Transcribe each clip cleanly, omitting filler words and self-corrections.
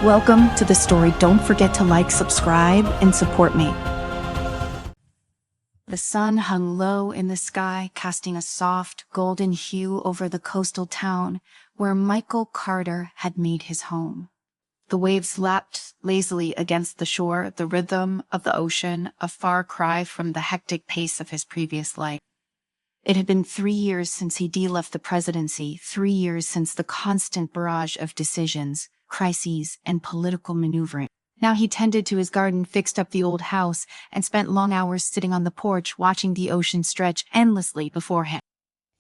Welcome to the story. Don't forget to like, subscribe, and support me. The sun hung low in the sky, casting a soft, golden hue over the coastal town where Michael Carter had made his home. The waves lapped lazily against the shore, the rhythm of the ocean, a far cry from the hectic pace of his previous life. It had been 3 years since he left the presidency, 3 years since the constant barrage of decisions, crises, and political maneuvering. Now he tended to his garden, fixed up the old house, and spent long hours sitting on the porch watching the ocean stretch endlessly before him.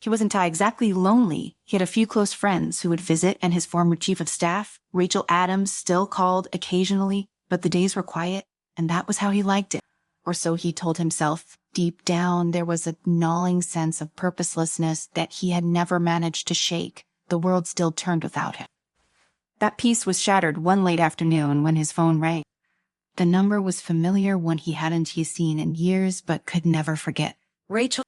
He wasn't exactly lonely. He had a few close friends who would visit, and his former chief of staff, Rachel Adams, still called occasionally, but the days were quiet, and that was how he liked it. Or so he told himself. Deep down, there was a gnawing sense of purposelessness that he had never managed to shake. The world still turned without him. That peace was shattered one late afternoon when his phone rang. The number was familiar, one he hadn't seen in years but could never forget. Rachel.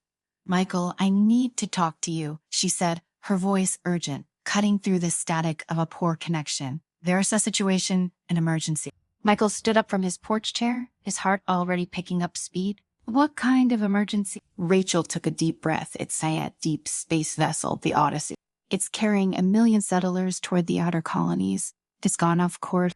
Michael, I need to talk to you, she said, her voice urgent, cutting through the static of a poor connection. There's a situation, an emergency. Michael stood up from his porch chair, his heart already picking up speed. What kind of emergency? Rachel took a deep breath. It's a deep space vessel, the Odyssey. It's carrying 1 million settlers toward the outer colonies. It's gone off course.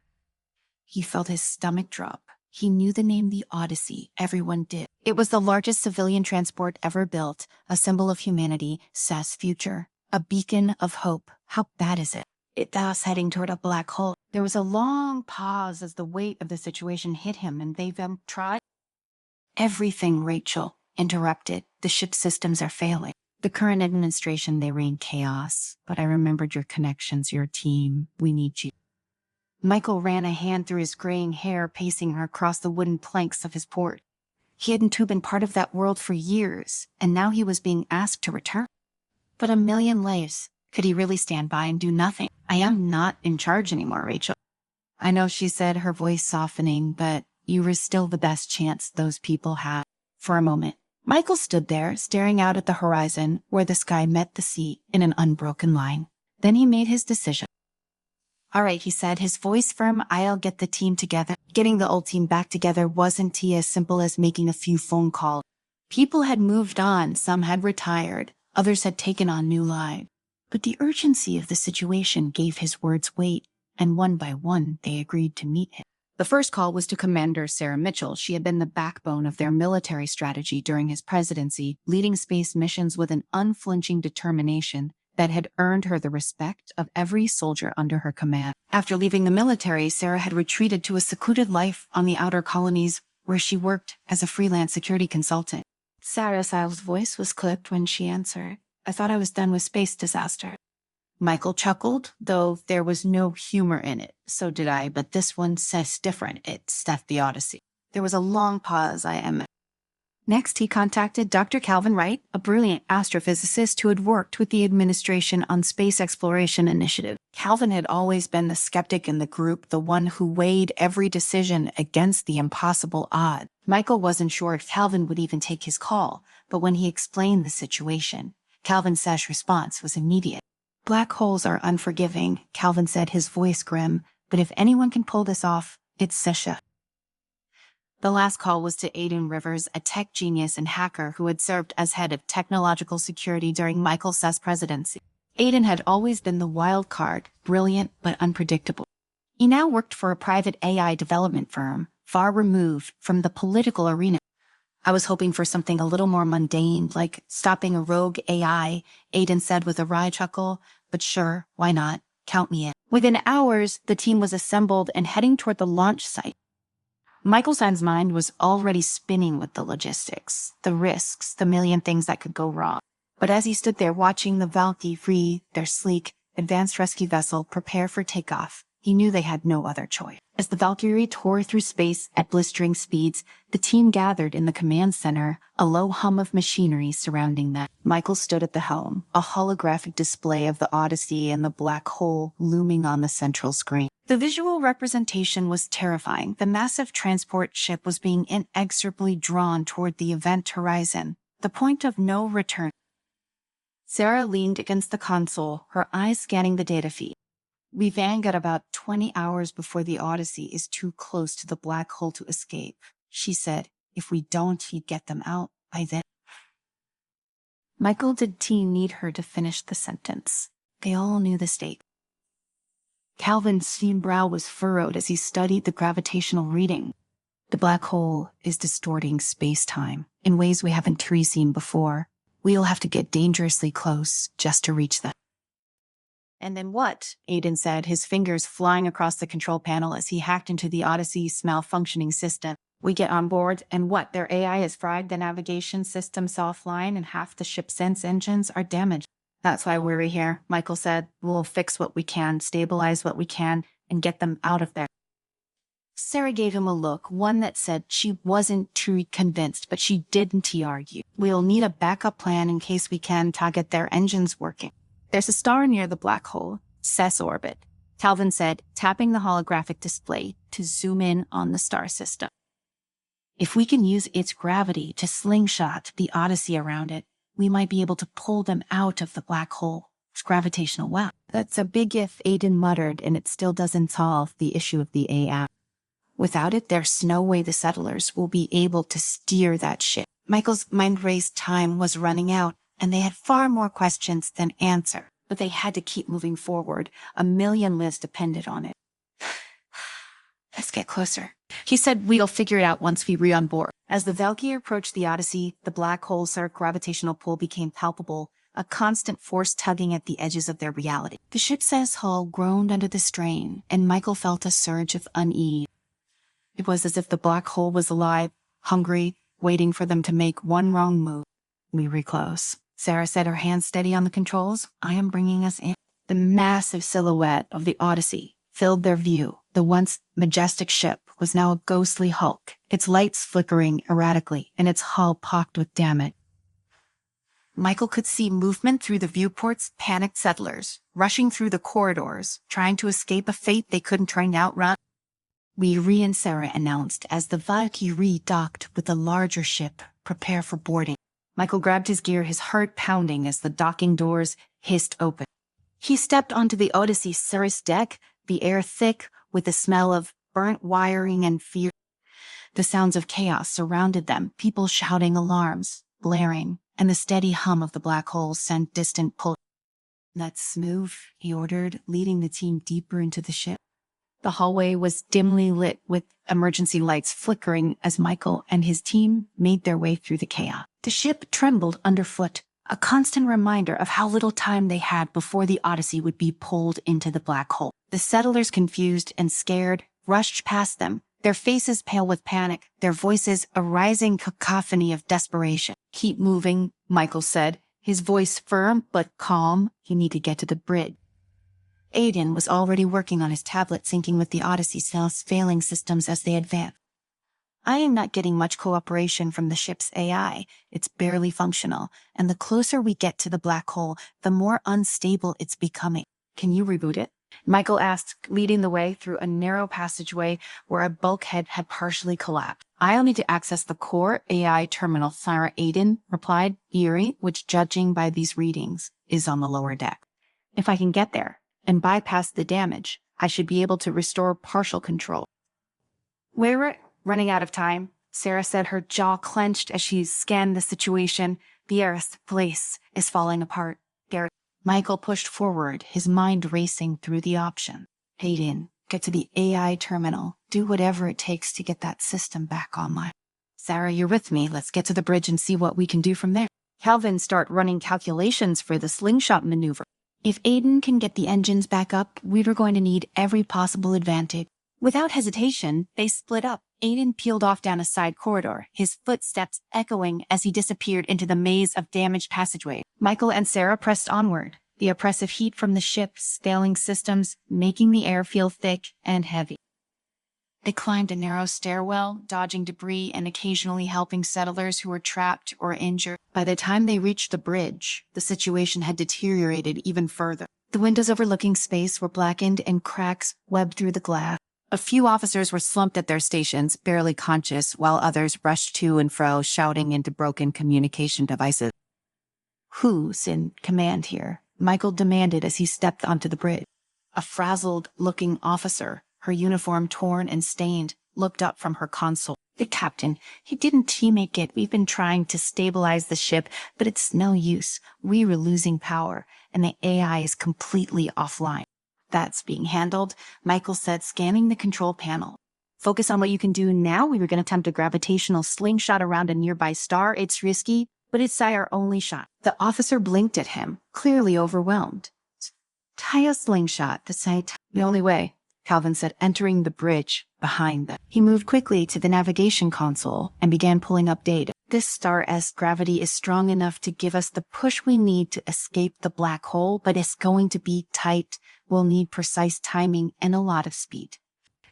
He felt his stomach drop. He knew the name the Odyssey. Everyone did. It was the largest civilian transport ever built, a symbol of humanity, SA's future, a beacon of hope. How bad is it? It was heading toward a black hole. There was a long pause as the weight of the situation hit him, and they've tried. Everything, Rachel interrupted. The ship systems are failing. The current administration, they reign chaos. But I remembered your connections, your team. We need you. Michael ran a hand through his graying hair, pacing her across the wooden planks of his port. He hadn't been part of that world for years, and now he was being asked to return. But 1 million lives. Could he really stand by and do nothing? I am not in charge anymore, Rachel. I know, she said, her voice softening, but you were still the best chance those people had. For a moment, Michael stood there, staring out at the horizon where the sky met the sea in an unbroken line. Then he made his decision. All right, he said, his voice firm. I'll get the team together. Getting the old team back together wasn't as simple as making a few phone calls. People had moved on, some had retired, others had taken on new lives. But the urgency of the situation gave his words weight, and one by one they agreed to meet him. The first call was to Commander Sarah Mitchell. She had been the backbone of their military strategy during his presidency, leading space missions with an unflinching determination that had earned her the respect of every soldier under her command. After leaving the military, Sarah had retreated to a secluded life on the outer colonies where she worked as a freelance security consultant. Sarah's voice was clipped when she answered. I thought I was done with space disaster. Michael chuckled, though there was no humor in it. So did I, but this one says different. It's the Odyssey. There was a long pause. Next, he contacted Dr. Calvin Wright, a brilliant astrophysicist who had worked with the administration on space exploration initiative. Calvin had always been the skeptic in the group, the one who weighed every decision against the impossible odds. Michael wasn't sure if Calvin would even take his call, but when he explained the situation, Calvin's response was immediate. Black holes are unforgiving, Calvin said, his voice grim, but if anyone can pull this off, it's Sasha. The last call was to Aidan Rivers, a tech genius and hacker who had served as head of technological security during Michael's presidency. Aidan had always been the wild card, brilliant but unpredictable. He now worked for a private AI development firm, far removed from the political arena. I was hoping for something a little more mundane, like stopping a rogue AI, Aidan said with a wry chuckle, but sure, why not? Count me in. Within hours, the team was assembled and heading toward the launch site. Michael's mind was already spinning with the logistics, the risks, the million things that could go wrong. But as he stood there watching the Valkyrie, their sleek, advanced rescue vessel, prepare for takeoff, he knew they had no other choice. As the Valkyrie tore through space at blistering speeds, the team gathered in the command center, a low hum of machinery surrounding them. Michael stood at the helm, a holographic display of the Odyssey and the black hole looming on the central screen. The visual representation was terrifying. The massive transport ship was being inexorably drawn toward the event horizon, the point of no return. Sarah leaned against the console, her eyes scanning the data feed. We van got about 20 hours before the Odyssey is too close to the black hole to escape. She said, if we don't get them out by then. Michael did need her to finish the sentence. They all knew the state. Calvin's thin brow was furrowed as he studied the gravitational reading. The black hole is distorting space-time in ways we haven't seen before. We'll have to get dangerously close just to reach them. And then what? Aiden said, his fingers flying across the control panel as he hacked into the Odyssey's malfunctioning system. We get on board, and what? Their AI is fried, the navigation system's offline, and half the ship's sense engines are damaged. That's why we're here, Michael said. We'll fix what we can, stabilize what we can, and get them out of there. Sarah gave him a look, one that said she wasn't too convinced, but she didn't argue. We'll need a backup plan in case we can get their engines working. There's a star near the black hole, Cess orbit, Calvin said, tapping the holographic display to zoom in on the star system. If we can use its gravity to slingshot the Odyssey around it, we might be able to pull them out of the black hole. It's gravitational well. That's a big if, Aiden muttered, and it still doesn't solve the issue of the AI. Without it, there's no way the settlers will be able to steer that ship. Michael's mind race time was running out, and they had far more questions than answer. But they had to keep moving forward. A million lives depended on it. Let's get closer. He said we'll figure it out once we re-on board. As the Valkyrie approached the Odyssey, the black hole's gravitational pull became palpable, a constant force tugging at the edges of their reality. The ship's hull groaned under the strain, and Michael felt a surge of unease. It was as if the black hole was alive, hungry, waiting for them to make one wrong move. We reclose. Sarah said, her hands steady on the controls. I am bringing us in. The massive silhouette of the Odyssey filled their view. The once majestic ship was now a ghostly hulk, its lights flickering erratically and its hull pocked with damage. Michael could see movement through the viewports, panicked settlers, rushing through the corridors, trying to escape a fate they couldn't try and outrun. We and Sarah announced as the Valkyrie docked with the larger ship, prepare for boarding. Michael grabbed his gear, his heart pounding as the docking doors hissed open. He stepped onto the Odyssey's Cirrus deck, the air thick with the smell of burnt wiring and fear. The sounds of chaos surrounded them, people shouting alarms, blaring, and the steady hum of the black hole sent distant pull. Let's move, he ordered, leading the team deeper into the ship. The hallway was dimly lit with emergency lights flickering as Michael and his team made their way through the chaos. The ship trembled underfoot, a constant reminder of how little time they had before the Odyssey would be pulled into the black hole. The settlers, confused and scared, rushed past them, their faces pale with panic, their voices a rising cacophony of desperation. Keep moving, Michael said, his voice firm but calm. You need to get to the bridge. Aiden was already working on his tablet, syncing with the Odyssey's failing systems as they advanced. I am not getting much cooperation from the ship's AI. It's barely functional, and the closer we get to the black hole, the more unstable it's becoming. Can you reboot it? Michael asked, leading the way through a narrow passageway where a bulkhead had partially collapsed. I'll need to access the core AI terminal, Sarah. Aiden replied, eerie, which, judging by these readings, is on the lower deck. If I can get there and bypass the damage, I should be able to restore partial control. We're running out of time, Sarah said, her jaw clenched as she scanned the situation. The Earth place is falling apart. Michael pushed forward, his mind racing through the option. Aiden, get to the AI terminal. Do whatever it takes to get that system back online. Sarah, you're with me. Let's get to the bridge and see what we can do from there. Calvin, start running calculations for the slingshot maneuver. If Aiden can get the engines back up, we're going to need every possible advantage. Without hesitation, they split up. Aiden peeled off down a side corridor, his footsteps echoing as he disappeared into the maze of damaged passageways. Michael and Sarah pressed onward, the oppressive heat from the ship's failing systems making the air feel thick and heavy. They climbed a narrow stairwell, dodging debris and occasionally helping settlers who were trapped or injured. By the time they reached the bridge, the situation had deteriorated even further. The windows overlooking space were blackened and cracks webbed through the glass. A few officers were slumped at their stations, barely conscious, while others rushed to and fro, shouting into broken communication devices. Who's in command here? Michael demanded as he stepped onto the bridge. A frazzled-looking officer, her uniform torn and stained, looked up from her console. "The captain, he didn't make it. We've been trying to stabilize the ship, but it's no use. We were losing power, and the AI is completely offline." "That's being handled," Michael said, scanning the control panel. "Focus on what you can do now. We were going to attempt a gravitational slingshot around a nearby star. It's risky, but it's our only shot." The officer blinked at him, clearly overwhelmed. "Tie a slingshot, the only way," Calvin said, entering the bridge behind them. He moved quickly to the navigation console and began pulling up data. "This star's gravity is strong enough to give us the push we need to escape the black hole, but it's going to be tight. We'll need precise timing and a lot of speed."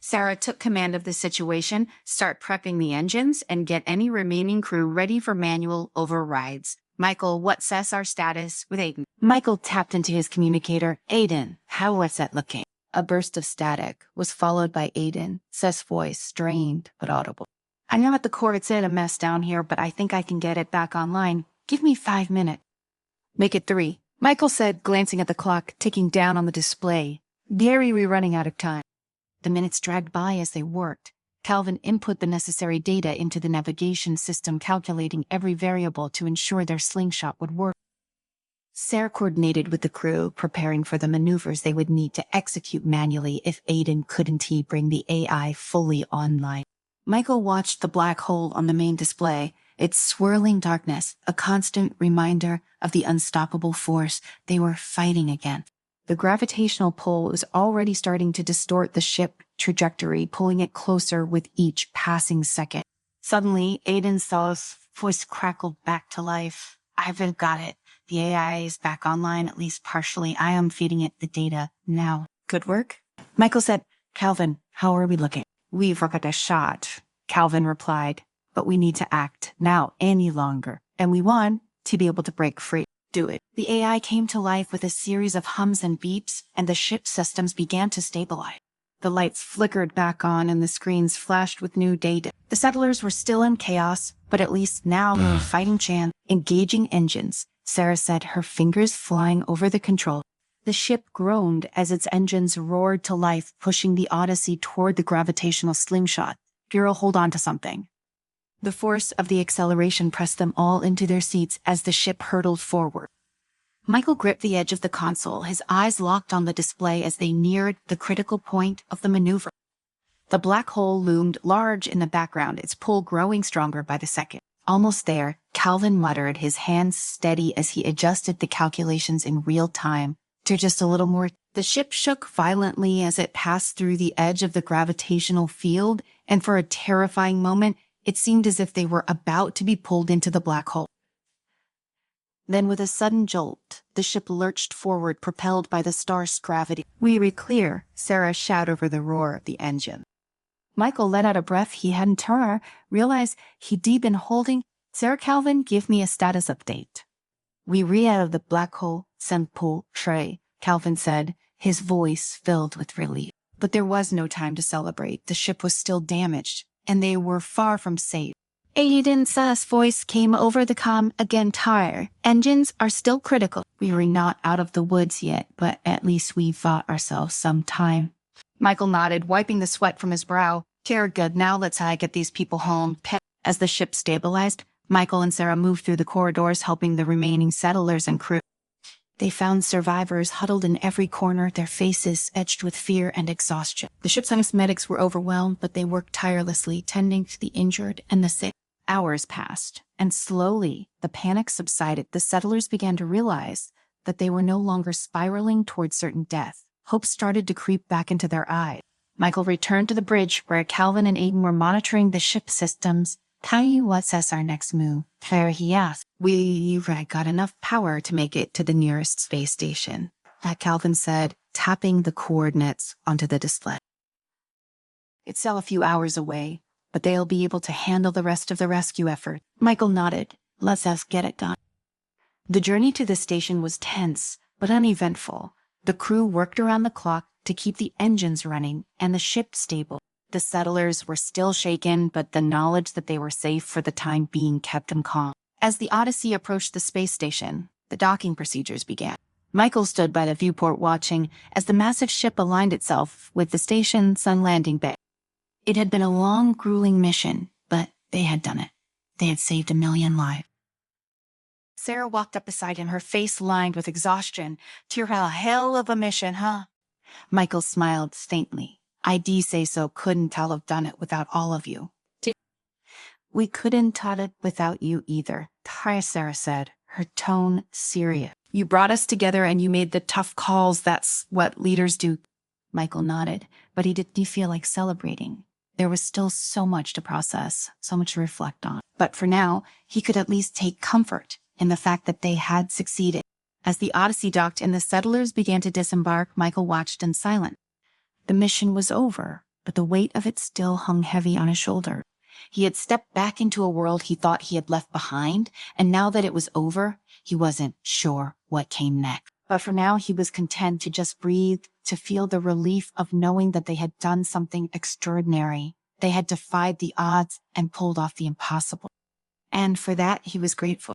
Sarah took command of the situation, start prepping the engines, and get any remaining crew ready for manual overrides. "Michael, what's our status with Aiden?" Michael tapped into his communicator. "Aiden, how's that looking?" A burst of static was followed by Aiden, Seth's voice, strained but audible. "I know at the core it's a mess down here, but I think I can get it back online. Give me 5 minutes. "Make it 3, Michael said, glancing at the clock ticking down on the display. "Gary, we're running out of time." The minutes dragged by as they worked. Calvin input the necessary data into the navigation system, calculating every variable to ensure their slingshot would work. Sarah coordinated with the crew, preparing for the maneuvers they would need to execute manually if Aiden couldn't bring the AI fully online. Michael watched the black hole on the main display, its swirling darkness, a constant reminder of the unstoppable force they were fighting against. The gravitational pull was already starting to distort the ship trajectory, pulling it closer with each passing second. Suddenly, Aiden's voice crackled back to life. "I've got it. The AI is back online, at least partially. I am feeding it the data now." "Good work?" Michael said. "Calvin, how are we looking?" "We've got a shot," Calvin replied. "But we need to act now any longer. And we want to be able to break free." "Do it." The AI came to life with a series of hums and beeps, and the ship systems began to stabilize. The lights flickered back on and the screens flashed with new data. The settlers were still in chaos, but at least now they were fighting chance. "Engaging engines," Sarah said, her fingers flying over the control. The ship groaned as its engines roared to life, pushing the Odyssey toward the gravitational slingshot. "Bureau, hold on to something." The force of the acceleration pressed them all into their seats as the ship hurtled forward. Michael gripped the edge of the console, his eyes locked on the display as they neared the critical point of the maneuver. The black hole loomed large in the background, its pull growing stronger by the second. Almost there, Calvin muttered, his hands steady as he adjusted the calculations in real time. "To just a little more." The ship shook violently as it passed through the edge of the gravitational field, and for a terrifying moment, it seemed as if they were about to be pulled into the black hole. Then with a sudden jolt, the ship lurched forward, propelled by the star's gravity. "We're clear," Sarah shouted over the roar of the engine. Michael let out a breath he hadn't realized he'd been holding. "Sarah, Calvin, give me a status update." "We out of the black hole, Senpo Trey," Calvin said, his voice filled with relief. But there was no time to celebrate. The ship was still damaged, and they were far from safe. Aiden's voice came over the comm again, tired. "Engines are still critical. We were not out of the woods yet, but at least we bought ourselves some time." Michael nodded, wiping the sweat from his brow. "Very good. Now let's get these people home." As the ship stabilized, Michael and Sarah moved through the corridors, helping the remaining settlers and crew. They found survivors huddled in every corner, their faces etched with fear and exhaustion. The ship's medics were overwhelmed, but they worked tirelessly, tending to the injured and the sick. Hours passed, and slowly the panic subsided. The settlers began to realize that they were no longer spiraling towards certain death. Hope started to creep back into their eyes. Michael returned to the bridge where Calvin and Aiden were monitoring the ship systems. "Tell you what's our next move?" Claire, he asked. "We've got enough power to make it to the nearest space station," Calvin said, tapping the coordinates onto the display. "It's still a few hours away, but they'll be able to handle the rest of the rescue effort." Michael nodded. "Let's get it done." The journey to the station was tense, but uneventful. The crew worked around the clock to keep the engines running and the ship stable. The settlers were still shaken, but the knowledge that they were safe for the time being kept them calm. As the Odyssey approached the space station, the docking procedures began. Michael stood by the viewport watching as the massive ship aligned itself with the station's sun landing bay. It had been a long, grueling mission, but they had done it. They had saved 1 million lives. Sarah walked up beside him, her face lined with exhaustion. "You're a hell of a mission, huh?" Michael smiled faintly. "I do say so. Couldn't have done it without all of you." "We couldn't have it without you either," Sarah said, her tone serious. "You brought us together and you made the tough calls. That's what leaders do." Michael nodded, but he didn't feel like celebrating. There was still so much to process, so much to reflect on. But for now, he could at least take comfort in the fact that they had succeeded. As the Odyssey docked and the settlers began to disembark, Michael watched in silence. The mission was over, but the weight of it still hung heavy on his shoulder. He had stepped back into a world he thought he had left behind, and now that it was over, he wasn't sure what came next. But for now, he was content to just breathe, to feel the relief of knowing that they had done something extraordinary. They had defied the odds and pulled off the impossible. And for that, he was grateful.